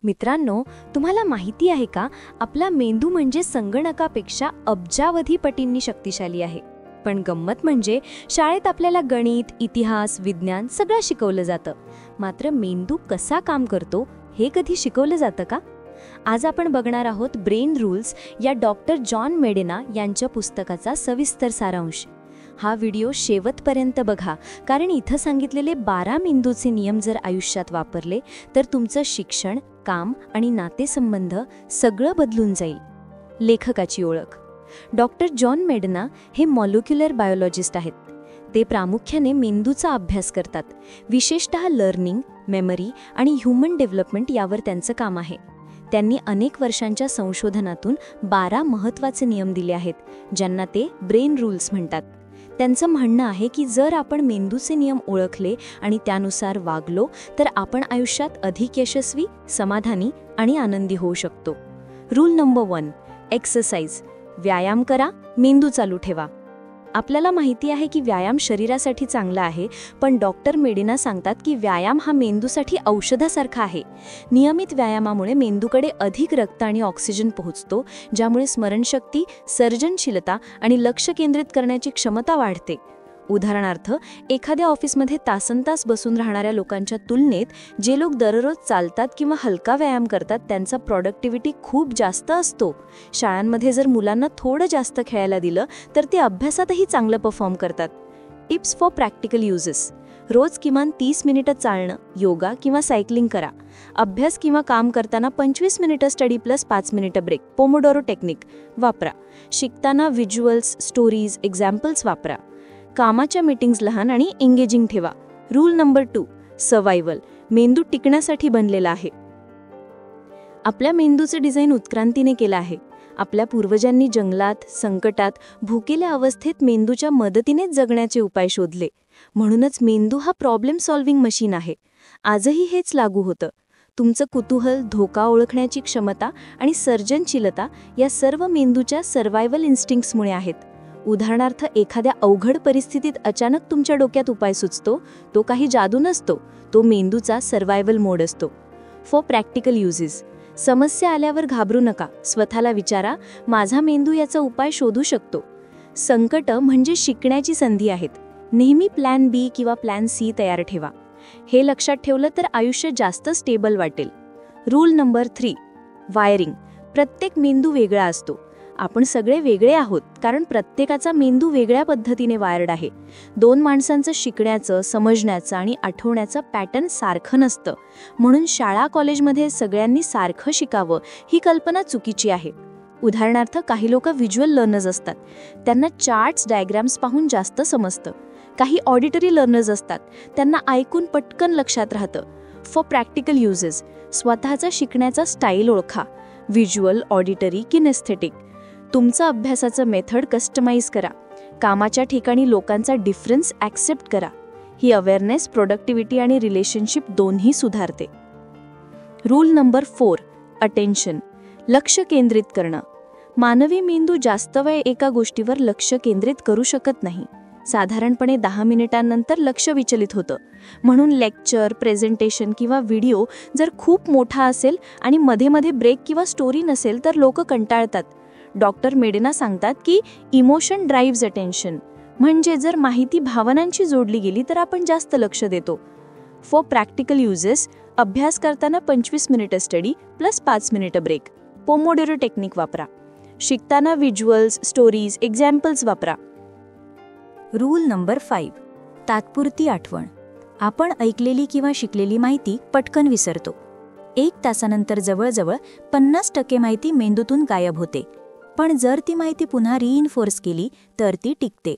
मित्रांनो, तुम्हाला माहिती आहे का, आपला मेंदू म्हणजे संगणकापेक्षा अब्जावधी पटींनी शक्तिशाली आहे. पण गंमत म्हणजे शाळेत आपल्याला गणित, इतिहास, विज्ञान सगळं शिकवलं जातं. मात्र मेंदू कसा काम करतो हे कधी शिकवलं जातं का? आज आपण बघणार आहोत ब्रेन रूल्स या डॉक्टर जॉन मेडिना यांच्या पुस्तकाचा सविस्तर सारांश. हा व्हिडिओ शेवटपर्यंत बघा, कारण इथं सांगितलेले 12 मेंदूचे नियम जर आयुष्यात वापरले तर तुमचं शिक्षण, काम आणि नातेसंबंध सगळं बदलून जाईल. लेखकाची ओळख. डॉक्टर जॉन मेडिना हे मॉलिक्युलर बायोलॉजिस्ट आहेत. ते प्रामुख्याने मेंदूचा अभ्यास करतात. विशेषतः लर्निंग, मेमरी आणि ह्यूमन डेव्हलपमेंट यावर त्यांचं काम आहे. त्यांनी अनेक वर्षांच्या संशोधनातून 12 महत्त्वाचे नियम दिले आहेत, ज्यांना ते ब्रेन रूल्स म्हणतात. त्यांचं म्हणणं आहे की जर आपण मेंदूचे नियम ओळखले आणि त्यानुसार वागलो तर आपण आयुष्यात अधिक यशस्वी, समाधानी आणि आनंदी होऊ शकतो. Rule number 1, exercise. व्यायाम करा, मेंदू चालू ठेवा. आपल्याला माहिती आहे की व्यायाम शरीरासाठी चांगला आहे, पण डॉक्टर मेडिना सांगतात की व्यायाम हा मेंदूसाठी औषधासारखा आहे. नियमित व्यायामामुळे मेंदूकडे अधिक रक्त आणि ऑक्सिजन पोहोचतो, ज्यामुळे स्मरणशक्ती, सर्जनशीलता आणि लक्ष केंद्रित करण्याची क्षमता वाढते. उदाहरणार्थ, एखाद्या ऑफिसमध्ये तासनतास बसून राहणाऱ्या लोकांच्या तुलनेत जे लोक दररोज चालतात किंवा हलका व्यायाम करतात त्यांचा प्रॉडक्टिव्हिटी खूप जास्त असतो. शाळांमध्ये जर मुलांना थोडं जास्त खेळायला दिलं तर ते अभ्यासातही चांगलं परफॉर्म करतात. Tips for practical uses. रोज किमान 30 मिनिटं चालणं, योगा किंवा सायकलिंग करा. अभ्यास किंवा काम करताना 25 मिनिटं स्टडी प्लस 5 मिनिटं ब्रेक, पोमोडोरो टेक्निक वापरा. शिकताना व्हिज्युअल्स, स्टोरीज, एक्झाम्पल्स वापरा. कामाच्या मीटिंग्स लहान आणि एंगेजिंग ठेवा. Rule number 2, survival. मेंदू टिकण्यासाठी बनलेला आहे. आपल्या मेंदूचं डिझाईन उत्क्रांतीने केलं आहे. आपल्या पूर्वजांनी जंगलात, संकटात, भुकेल्या अवस्थेत मेंदूच्या मदतीनेच जगण्याचे उपाय शोधले. म्हणूनच मेंदू हा प्रॉब्लेम सॉल्व्हिंग मशीन आहे. आजही हेच लागू होतं. तुमचं कुतूहल, धोका ओळखण्याची क्षमता आणि सर्जनशीलता या सर्व मेंदूच्या सर्व्हायव्हल इन्स्टिंक्ट्समुळे आहेत. उदाहरणार्थ, एखाद्या अवघड परिस्थितीत अचानक तुमच्या डोक्यात उपाय सुचतो. तो काही जादू नसतो, तो मेंदूचा सर्व्हायव्हल मोड असतो. For practical uses. समस्या आल्यावर घाबरू नका. स्वतःला विचारा, माझा मेंदू याचा उपाय शोधू शकतो. संकट म्हणजे शिकण्याची संधी आहेत. नेहमी प्लॅन बी किंवा प्लॅन सी तयार ठेवा. हे लक्षात ठेवलं तर आयुष्य जास्त स्टेबल वाटेल. Rule number 3, wiring. प्रत्येक मेंदू वेगळा असतो. आपण सगळे वेगळे आहोत, कारण प्रत्येकाचा मेंदू वेगळ्या पद्धतीने वायर्ड आहे. 2 माणसांचं शिकण्याचं, समजण्याचं आणि आठवण्याचं पॅटर्न सारखं नसतं. म्हणून शाळा, कॉलेजमध्ये सगळ्यांनी सारखं शिकावं ही कल्पना चुकीची आहे. उदाहरणार्थ, काही लोक व्हिज्युअल लर्नर्स असतात. त्यांना चार्ट्स, डायग्राम्स पाहून जास्त समजतं. काही ऑडिटरी लर्नर्स असतात. त्यांना ऐकून पटकन लक्षात राहतं. For practical uses. स्वतःचा शिकण्याचा स्टाईल ओळखा. Visual, auditory, kinaesthetic. तुमचं अभ्यासाचं मेथड कस्टमाइज करा. कामाच्या ठिकाणी लोकांचा डिफरन्स ॲक्सेप्ट करा. ही अवेअरनेस प्रोडक्टिव्हिटी आणि रिलेशनशिप दोन्ही सुधारते. Rule number 4, attention. लक्ष केंद्रित करणं. मानवी मेंदू जास्त वेळ एका गोष्टीवर लक्ष केंद्रित करू शकत नाही. साधारणपणे 10 मिनिटांनंतर लक्ष विचलित होतं. म्हणून लेक्चर, प्रेझेंटेशन किंवा व्हिडिओ जर खूप मोठा असेल आणि मध्ये मध्ये ब्रेक किंवा स्टोरी नसेल तर लोक कंटाळतात. डॉक्टर मेडिना सांगतात की इमोशन ड्राईव्हज अटेन्शन. म्हणजे जर माहिती भावनांशी जोडली गेली तर आपण जास्त लक्ष देतो. For practical uses. अभ्यास करताना 25 मिनिटं स्टडी प्लस 5 मिनिटं ब्रेक, पोमोडोरो टेक्निक वापरा. शिकताना व्हिज्युअल्स, स्टोरीज, एक्झाम्पल्स वापरा. रूल नंबर 5, तात्पुरती आठवण. आपण ऐकलेली किंवा शिकलेली माहिती पटकन विसरतो. 1 तासानंतर जवळजवळ 50% माहिती मेंदूतून गायब होते. पण जर ती माहिती पुन्हा रिइन्फोर्स केली तर ती टिकते.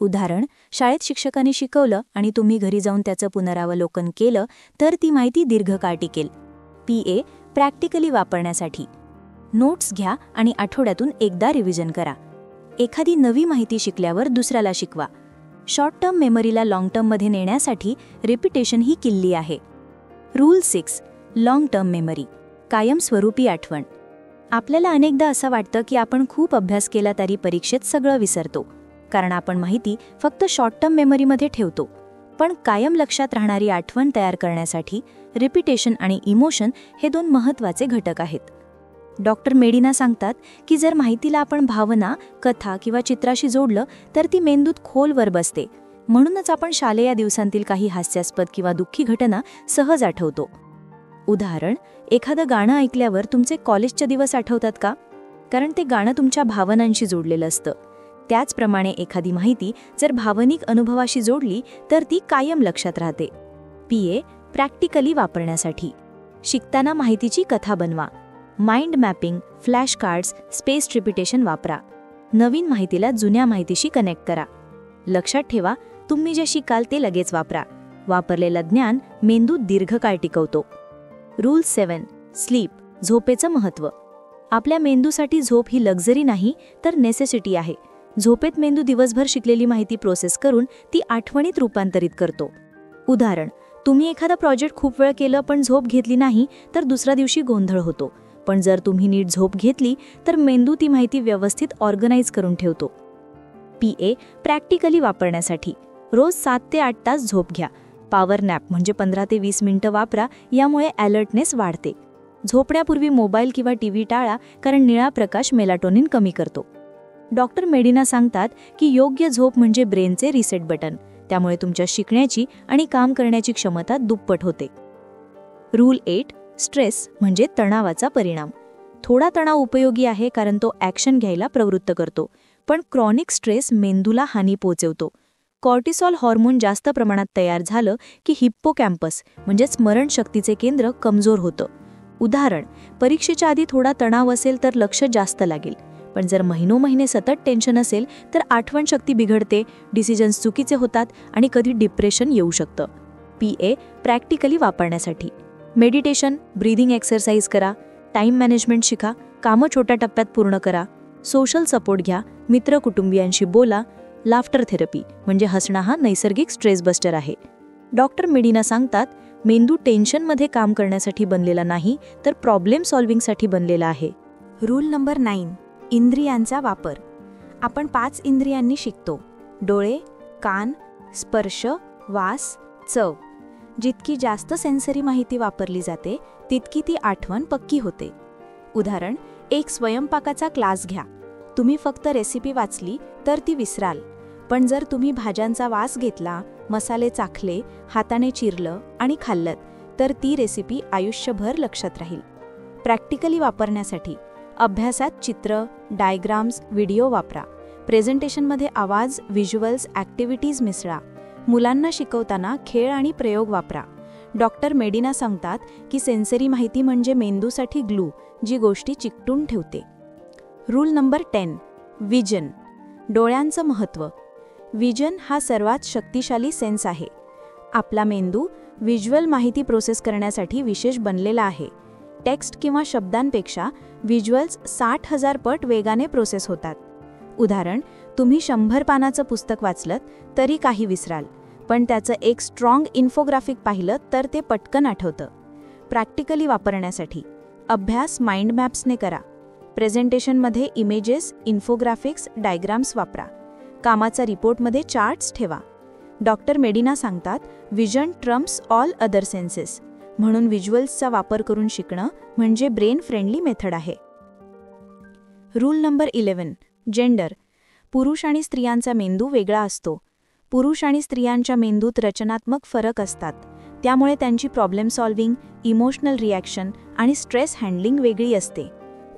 उदाहरण, शाळेत शिक्षकांनी शिकवलं आणि तुम्ही घरी जाऊन त्याचं पुनरावलोकन केलं तर ती माहिती दीर्घकाळ टिकेल. PA, प्रॅक्टिकली वापरण्यासाठी. नोट्स घ्या आणि आठवड्यातून एकदा रिव्हिजन करा. एखादी नवी माहिती शिकल्यावर दुसऱ्याला शिकवा. शॉर्ट टर्म मेमरीला लाँग टर्ममध्ये नेण्यासाठी रिपिटेशन ही किल्ली आहे. Rule 6, long term memory. कायमस्वरूपी आठवण. आपल्याला अनेकदा असं वाटतं की आपण खूप अभ्यास केला तरी परीक्षेत सगळं विसरतो, कारण आपण माहिती फक्त शॉर्ट टर्म मेमरीमध्ये ठेवतो. पण कायम लक्षात राहणारी आठवण तयार करण्यासाठी रिपिटेशन आणि इमोशन हे 2 महत्त्वाचे घटक आहेत. डॉक्टर मेडिना सांगतात की जर माहितीला आपण भावना, कथा किंवा चित्राशी जोडलं तर ती मेंदूत खोलवर बसते. म्हणूनच आपण शालेय दिवसांतील काही हास्यास्पद किंवा दुःखी घटना सहज आठवतो. उदाहरण, एखादं गाणं ऐकल्यावर तुमचे कॉलेजचे दिवस आठवतात का? कारण ते गाणं तुमच्या भावनांशी जोडलेलं असतं. त्याचप्रमाणे एखादी माहिती जर भावनिक अनुभवाशी जोडली तर ती कायम लक्षात राहते. PA प्रॅक्टिकली वापरण्यासाठी. शिकताना माहितीची कथा बनवा. Mind mapping, flash cards, space repetition वापरा. नवीन माहितीला जुन्या माहितीशी कनेक्ट करा. लक्षात ठेवा, तुम्ही जे शिकाल ते लगेच वापरा. वापरलेलं ज्ञान मेंदूत दीर्घकाळ टिकवतो. रूल 7. स्लीप, झोपेचं महत्त्व. आपल्या मेंदूसाठी झोप ही लक्झरी नाही तर नेसेसिटी आहे. झोपेत मेंदू दिवसभर शिकलेली माहिती प्रोसेस करून ती आठवणीत रूपांतरित करतो. उदाहरण, तुम्ही एखादा प्रोजेक्ट खूप वेळ केलं पण झोप घेतली नाही तर दुसऱ्या दिवशी गोंधळ होतो. पण जर तुम्ही नीट झोप घेतली तर मेंदू ती माहिती व्यवस्थित ऑर्गनाइज करून ठेवतो. PA प्रॅक्टिकली वापरण्यासाठी. रोज 7 ते 8 तास झोप घ्या. पॉवर नॅप म्हणजे 15 ते 20 मिनिटं वापरा. यामुळे अलर्टनेस वाढते. झोपण्यापूर्वी मोबाईल किंवा TV टाळा, कारण निळा प्रकाश मेलाटोनिन कमी करतो. डॉक्टर मेडिना सांगतात की योग्य झोप म्हणजे ब्रेनचे रिसेट बटन. त्यामुळे तुमच्या शिकण्याची आणि काम करण्याची क्षमता दुप्पट होते. रूल 8. स्ट्रेस म्हणजे तणावाचा परिणाम. थोडा तणाव उपयोगी आहे कारण तो ॲक्शन घ्यायला प्रवृत्त करतो. पण क्रॉनिक स्ट्रेस मेंदूला हानी पोहोचवतो. कॉर्टिसॉल हॉर्मोन जास्त प्रमाणात तयार झालं की हिप्पोकॅम्पस म्हणजे स्मरणशक्तीचे केंद्र कमजोर होतं. उदाहरण, परीक्षेच्या आधी थोडा तणाव असेल तर लक्ष जास्त लागेल. पण जर महिनोमहिने सतत टेन्शन असेल तर आठवणशक्ती बिघडते, डिसिजन्स चुकीचे होतात आणि कधी डिप्रेशन येऊ शकतं. PA प्रॅक्टिकली वापरण्यासाठी. मेडिटेशन, ब्रीदिंग एक्सरसाइज करा. टाईम मॅनेजमेंट शिका. कामं छोट्या टप्प्यात पूर्ण करा. सोशल सपोर्ट घ्या. मित्र कुटुंबियांशी बोला. लाफ्टर थेरपी म्हणजे हसणं हा नैसर्गिक स्ट्रेस बस्टर आहे. डॉक्टर मेडिना सांगतात, मेंदू टेन्शनमध्ये काम करण्यासाठी बनलेला नाही तर प्रॉब्लेम सॉल्व्हिंगसाठी बनलेला आहे. Rule number 9. इंद्रियांचा वापर. आपण 5 इंद्रियांनी शिकतो. डोळे, कान, स्पर्श, वास, चव. जितकी जास्त सेन्सरी माहिती वापरली जाते तितकी ती आठवण पक्की होते. उदाहरण, एक स्वयंपाकाचा क्लास घ्या. तुम्ही फक्त रेसिपी वाचली तर ती विसराल. पण जर तुम्ही भाज्यांचा वास घेतला, मसाले चाखले, हाताने चिरलं आणि खाल्लत तर ती रेसिपी आयुष्यभर लक्षात राहील. प्रॅक्टिकली वापरण्यासाठी. अभ्यासात चित्र, डायग्राम्स, व्हिडिओ वापरा. प्रेझेंटेशनमध्ये आवाज, व्हिज्युअल्स, ॲक्टिव्हिटीज मिसळा. मुलांना शिकवताना खेळ आणि प्रयोग वापरा. डॉक्टर मेडिना सांगतात की सेन्सरी माहिती म्हणजे मेंदूसाठी ग्लू, जी गोष्टी चिकटून ठेवते. Rule number 10. विजन, डोळ्यांचं महत्त्व. विजन हा सर्वात शक्तिशाली सेन्स आहे. आपला मेंदू व्हिज्युअल माहिती प्रोसेस करण्यासाठी विशेष बनलेला आहे. टेक्स्ट किंवा शब्दांपेक्षा व्हिज्युअल्स 60,000 पट वेगाने प्रोसेस होतात. उदाहरण, तुम्ही 100 पानाचं पुस्तक वाचलं तरी काही विसराल, पण त्याचं एक स्ट्रॉंग इन्फोग्राफिक पाहिलं तर ते पटकन आठवतं. प्रॅक्टिकली वापरण्यासाठी. अभ्यास माइंड मॅप्सने करा. प्रेझेंटेशनमध्ये इमेजेस, इन्फोग्राफिक्स, डायग्राम्स वापरा. कामाचा रिपोर्टमध्ये चार्ट्स ठेवा. डॉक्टर मेडिना सांगतात, vision Trump's all other census. म्हणून व्हिज्युअल्सचा वापर करून शिकणं म्हणजे ब्रेन फ्रेंडली मेथड आहे. Rule number 11. जेंडर. पुरुष आणि स्त्रियांचा मेंदू वेगळा असतो. पुरुष आणि स्त्रियांच्या मेंदूत रचनात्मक फरक असतात. त्यामुळे त्यांची प्रॉब्लेम सॉल्व्हिंग, इमोशनल रिॲक्शन आणि स्ट्रेस हँडलिंग वेगळी असते.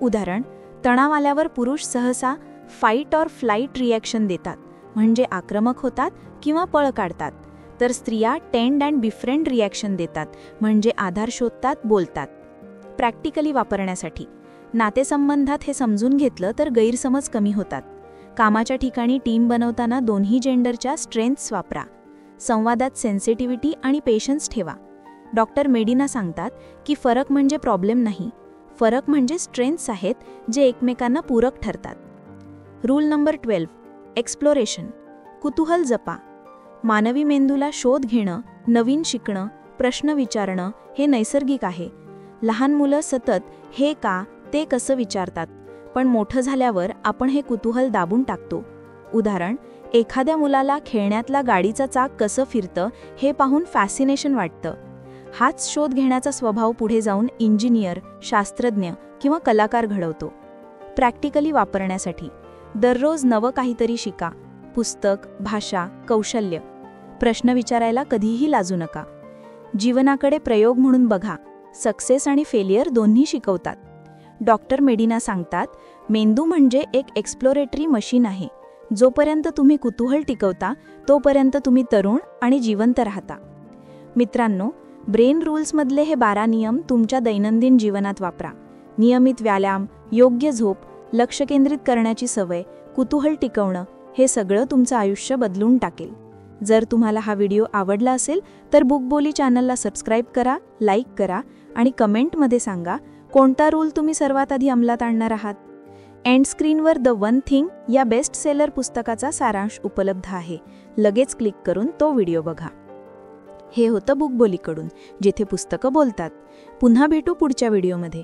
उदाहरण, तणाव आल्यावर पुरुष सहसा फाईट ऑर फ्लाईट रिॲक्शन देतात, म्हणजे आक्रमक होतात किंवा पळ काढतात, तर स्त्रिया टेंड अँड बिफ्रेंड रिॲक्शन देतात, म्हणजे आधार शोधतात, बोलतात. प्रॅक्टिकली वापरण्यासाठी. नातेसंबंधात हे समजून घेतलं तर गैरसमज कमी होतात. कामाच्या ठिकाणी टीम बनवताना दोन्ही जेंडरच्या स्ट्रेंथ्स वापरा. संवादात सेन्सिटिव्हिटी आणि पेशन्स ठेवा. डॉक्टर मेडिना सांगतात की फरक म्हणजे प्रॉब्लेम नाही, फरक म्हणजे स्ट्रेंथ्स आहेत जे एकमेकांना पूरक ठरतात. Rule number 12. एक्सप्लोरेशन, कुतूहल जपा. मानवी मेंदूला शोध घेणं, नवीन शिकणं, प्रश्न विचारणं हे नैसर्गिक आहे. लहान मुलं सतत हे का, ते कसं विचारतात, पण मोठं झाल्यावर आपण हे कुतूहल दाबून टाकतो. उदाहरण, एखाद्या मुलाला खेळण्यातला गाडीचं चाक कसं फिरतं हे पाहून फॅसिनेशन वाटतं. हाच शोध घेण्याचा स्वभाव पुढे जाऊन इंजिनियर, शास्त्रज्ञ किंवा कलाकार घडवतो. प्रॅक्टिकली वापरण्यासाठी दररोज नवं काहीतरी शिका. पुस्तक, भाषा, कौशल्य. प्रश्न विचारायला कधीही लाजू नका. जीवनाकडे प्रयोग म्हणून बघा. सक्सेस आणि फेलियर दोन्ही शिकवतात. डॉक्टर मेडिना सांगतात, मेंदू म्हणजे एक एक्सप्लोरेटरी मशीन आहे. जोपर्यंत तुम्ही कुतूहल टिकवता तोपर्यंत तुम्ही तरुण आणि जिवंत राहता. मित्रांनो, ब्रेन रूल्समधले हे 12 नियम तुमच्या दैनंदिन जीवनात वापरा. नियमित व्यायाम, योग्य झोप, लक्ष केंद्रित करण्याची सवय, कुतूहल टिकवणं हे सगळं तुमचं आयुष्य बदलून टाकेल. जर तुम्हाला हा व्हिडिओ आवडला असेल तर बुकबोली चॅनलला सबस्क्राईब करा, लाईक करा आणि कमेंटमध्ये सांगा कोणता रूल तुम्ही सर्वात आधी अंमलात आणणार आहात. एंड स्क्रीनवर द वन थिंग या बेस्ट सेलर पुस्तकाचा सारांश उपलब्ध आहे. लगेच क्लिक करून तो व्हिडिओ बघा. हे होतं बुकबोलीकडून, जिथे पुस्तकं बोलतात. पुन्हा भेटू पुढच्या व्हिडिओमध्ये.